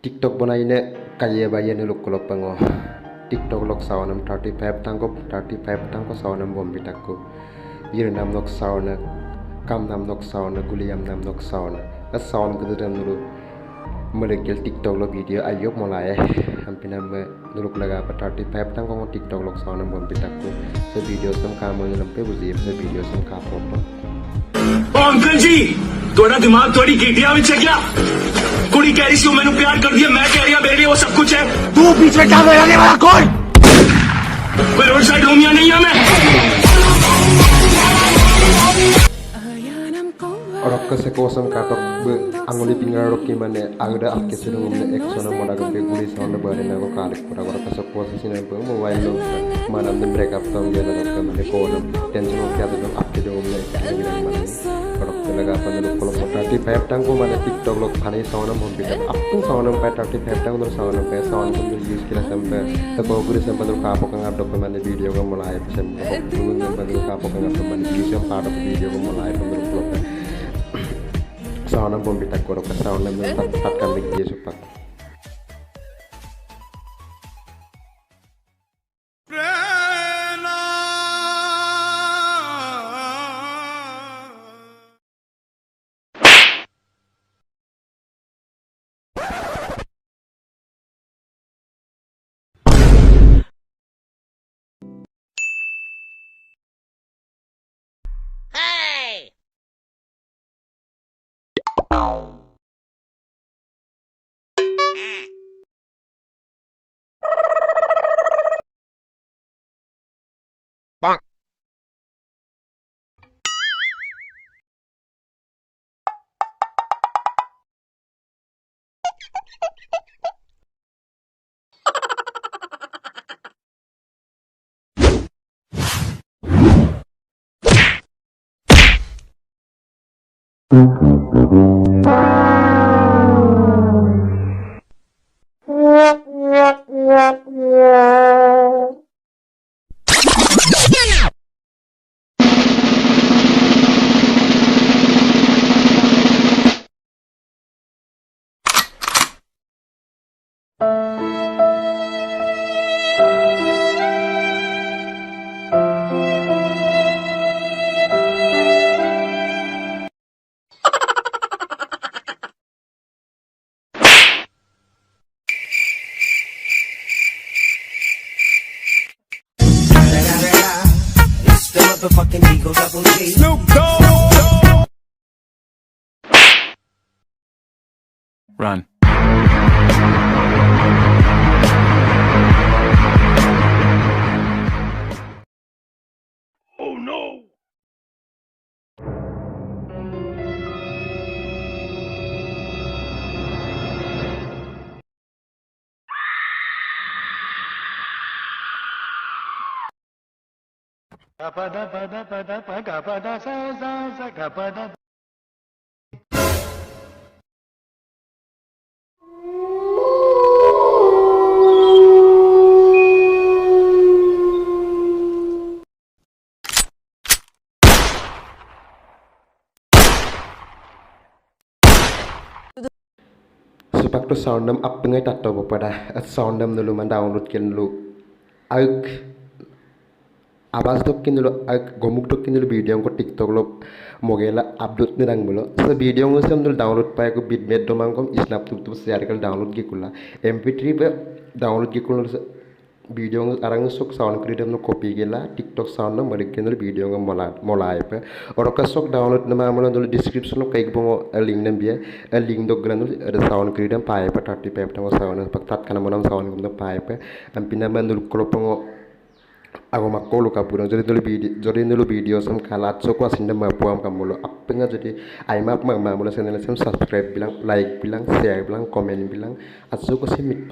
TikTok बनाइने काये बाये नुलुक kolok pango TikTok lok sawanam 35 tangko sawanam bombi takku yir nam nok sawana kam nam nok sawana guliyam nam nok sawana as sawan gudam nulu merekil TikTok lo video ayok mulai hampina me nuluk laga pa 35 tangko TikTok lok sawanam bombi takku se video sam kamu lampe buzi se video sam ka foto uncle ji थोड़ा दिमाग थोड़ी गिटिया में है क्या कुड़ी कह रही सी मैंने प्यार कर दिया मैं कह रही मेरे लिए वो सब कुछ है तू बीच में क्या लगाने वाला कौन कोई रोड साइड रोमिया नहीं है मैं Orang kesekosam katok be anguli pinggir roki mana agda akke sudah ngomong eksona moda gede guli sound bari nago kalik pura orang kesekosa sini be mobile lo mana dem break up tong dia nago kemana kolam tension oke atau dong akke dong ngomong eksona bilang mana orang telaga apa nago kalau mau 35 tangko mana TikTok lo pane sound mau bilang aku sound sampai 35 tangko sound sampai sound pun use kira sampai teko guri sampai tuh kapok ngabdok kemana video kamu mulai bisa dulu sampai tuh kapok ngabdok kemana video part of video kamu mulai pemburu vlog sauna bombi tak korok ke sauna mentat kami dia supak Fucking Eagle Double G. Snoop Dogg Run Oh no Gapada pada pada pada gapada sa gapada supak tu soundam up pengai tato pada soundam dulu man download kin dulu auk आवाज तो किन लो गोमुक तो किन लो video को TikTok लो मोगेला upload नहीं रंग बोलो तो वीडियो में से हम लोग डाउनलोड पाए को बिटमेट तो मांगो स्नैप तो शेयर कर डाउनलोड की कुला MP3 पे डाउनलोड की कुला वीडियो में अरंग सोक साउंड क्रिएट हम लोग कॉपी केला टिकटॉक साउंड ना मरे किन लो वीडियो में मोलाए पे और का सोक डाउनलोड ना मामला दो डिस्क्रिप्शन में कई बोंगो लिंक नम बिया लिंक दो ग्रंथ साउंड क्रिएट हम पाए पे 35 तंगो साउंड पक्तात करना मनम साउंड हम पाए पे हम पिना में दो क्लोपोंगो aku makolo kapurang jadi dulu video sam kalat soko asinda mapuam kamulo appenga jadi ai map mamulo channel sam subscribe bilang like bilang share bilang komen bilang asoko simit